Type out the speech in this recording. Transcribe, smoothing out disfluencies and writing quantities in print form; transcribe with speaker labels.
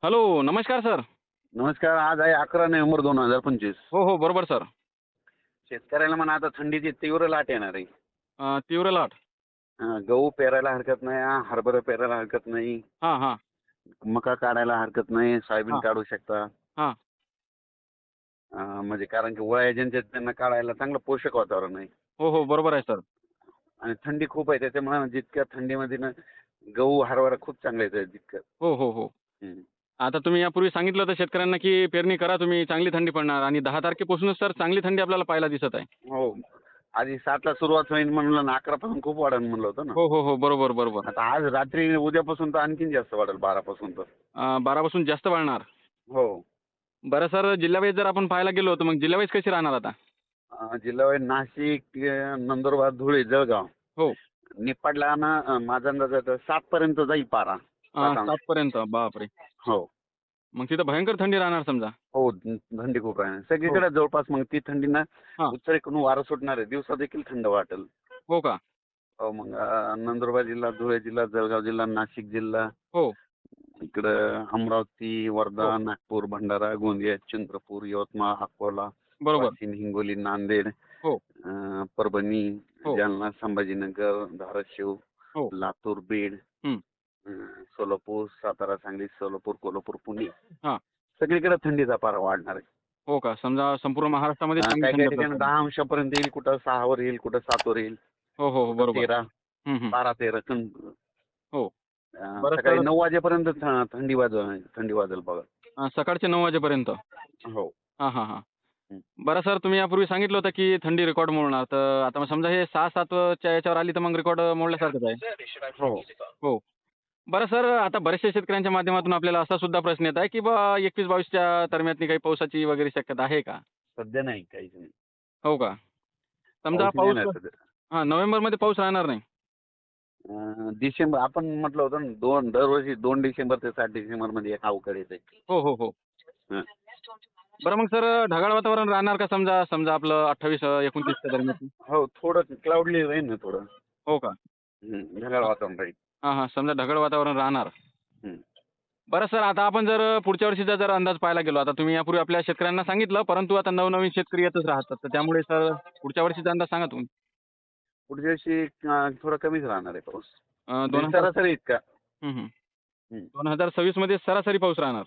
Speaker 1: Hello, नमस्कार sir.
Speaker 2: नमस्कार. आज आहे 11 नोव्हेंबर 2025.
Speaker 1: हो, हो. बरोबर सर.
Speaker 2: शेतकऱ्याला म्हणा आता थंडीची तीव्र लाट येणार आहे.
Speaker 1: तीव्र लाट.
Speaker 2: गहू पेरायला हरकत नाही, हरभरा पेरायला हरकत नाही,
Speaker 1: हां, हां.
Speaker 2: मका काढायला हरकत नाही, सोयाबीन
Speaker 1: हां,
Speaker 2: काढू शकता.
Speaker 1: हां.
Speaker 2: म्हणजे कारण की उन्हाळ्या ज्यांच्या त्यांना काढायला चांगलं पोषक वातावरण आहे.
Speaker 1: हो, हो. बरोबर आहे सर.
Speaker 2: आणि थंडी खूप आहे त्याच्यामुळे जितक्या थंडीमध्ये ना गहू हरभरा खूप चांगले येतात जितकं.
Speaker 1: हो, हो, हो.
Speaker 2: हं.
Speaker 1: आता तुम्ही यापूर्वी सांगितलं होतं शेतकऱ्यांना, की पेरणी करा तुम्ही, चांगली थंडी पडणार आणि 10 तारखेपासूनच सर चांगली थंडी आपल्याला पाहायला दिसत आहे.
Speaker 2: हो. आधी 7 ला सुरुवात होईल म्हणलं ना 11 पासून खूप वाढेल म्हणलं होतं ना.
Speaker 1: हो, हो, हो. बरोबर, बरोबर.
Speaker 2: आता आज रात्री उद्यापासून तर आणखीन जास्त वाढेल 12 पासून तर.
Speaker 1: 12 पासून जास्त वाढणार.
Speaker 2: हो.
Speaker 1: बरं सर, जिल्हा जर आपण पाहायला गेलो, तर मग जिल्हा कशी राहणार आता?
Speaker 2: जिल्हा नाशिक, नंदुरबार, धुळे, जळगाव.
Speaker 1: हो.
Speaker 2: निपाडला ना माझा अंदाज आहे 7 पर्यंत जाईल पारा. 7 अंश.
Speaker 1: 7 पर्यंत. बापरे!
Speaker 2: हो.
Speaker 1: मग तिथं भयंकर थंडी राहणार समजा.
Speaker 2: हो. थंडी खूप आहे.
Speaker 1: हो.
Speaker 2: सगळीकडे जवळपास मग ती थंडी ना
Speaker 1: हां.
Speaker 2: उत्तरेकडून वारं सुटणार आहे. दिवसा देखील थंड वाटेल.
Speaker 1: हो का?
Speaker 2: हो. मग नंदुरबार जिल्हा, धुळे जिल्हा, जळगाव जिल्हा, नाशिक जिल्हा,
Speaker 1: हो,
Speaker 2: इकडं अमरावती, वर्धा,
Speaker 1: हो.
Speaker 2: नागपूर, भंडारा, गोंदिया, चंद्रपूर, यवतमाळ, अकोला,
Speaker 1: बरोबर.
Speaker 2: वाशिम, हिंगोली, नांदेड,
Speaker 1: हो,
Speaker 2: परभणी,
Speaker 1: हो,
Speaker 2: जालना, संभाजीनगर, धाराशिव,
Speaker 1: हो.
Speaker 2: लातूर, बीड,
Speaker 1: हं.
Speaker 2: सोलापूर, सातारा, सांगली, सोलापूर, कोल्हापूर, पुणे
Speaker 1: हां.
Speaker 2: सगळीकडे थंडीचा पारा वाढणार आहे.
Speaker 1: हो का? समजा संपूर्ण महाराष्ट्रामध्ये चांगली
Speaker 2: काही
Speaker 1: थंडी
Speaker 2: काही
Speaker 1: आपल्याला
Speaker 2: ठिकाणी
Speaker 1: पडेल.
Speaker 2: 10 अंशापर्यंत येईल, कुठं 6 वर येईल, कुठं 7 वर येईल,
Speaker 1: हो, हो, हो.
Speaker 2: कुठं
Speaker 1: बरोबर.
Speaker 2: 13,
Speaker 1: हं, हं.
Speaker 2: 12-13
Speaker 1: हो. बरं
Speaker 2: सकाळी
Speaker 1: सर
Speaker 2: 9 वाजेपर्यंत थंडी वाजेल बघा.
Speaker 1: सकाळचे 9 वाजेपर्यंत.
Speaker 2: हो.
Speaker 1: हां, हां, हां.
Speaker 2: हं.
Speaker 1: बरं सर तुम्ही यापूर्वी सांगितलं होतं की थंडी रेकॉर्ड मोडणार. तर आता मग समजा हे 6-7 च्या याच्यावर आली तर मग रेकॉर्ड मोडल्यासारखंच आहे.
Speaker 2: हो.
Speaker 1: हो. बरं सर आता बऱ्याचशा शेतकऱ्यांच्या माध्यमातून आपल्याला असा सुद्धा प्रश्न येत आहे की 21-22 च्या दरम्यान काही पावसाची वगैरे शक्यता आहे का?
Speaker 2: सध्या नाही, काहीच नाही.
Speaker 1: हो का? समजा
Speaker 2: पाऊस नाही
Speaker 1: पाऊस
Speaker 2: येणार सध्या.
Speaker 1: नोव्हेंबरमध्ये पाऊस राहणार नाही.
Speaker 2: डिसेंबर आपण म्हटलं होतं ना दरवर्षी 2 डिसेंबर ते 7 डिसेंबरमध्ये एक अवकाळी येते.
Speaker 1: हो, हो, हो. बरं मग सर ढगाळ वातावरण राहणार का समजा समजा आपलं 28-29 च्या दरम्यान?
Speaker 2: हो, थोडं क्लाउडली राहील ना थोडं.
Speaker 1: हो का?
Speaker 2: ढगाळ वातावरण राहील.
Speaker 1: हां, हां. समजा ढगाळ वातावरण राहणार.
Speaker 2: हं.
Speaker 1: बरं सर आता आपण जर पुढच्या वर्षीचा जर अंदाज पाहायला गेलो, आता तुम्ही यापूर्वी आपल्या शेतकऱ्यांना सांगितलं, परंतु आता नवनवीन शेतकरी येतच राहतात. तर त्यामुळे सर पुढच्या वर्षीचा अंदाज सांगा तुम्ही.
Speaker 2: पुढच्या वर्षी थोडा कमीच राहणार आहे पाऊस. म्हणजे
Speaker 1: 2000
Speaker 2: सरासरी इतका.
Speaker 1: हं, हं.
Speaker 2: हं.
Speaker 1: 2026 मध्ये सरासरी पाऊस राहणार.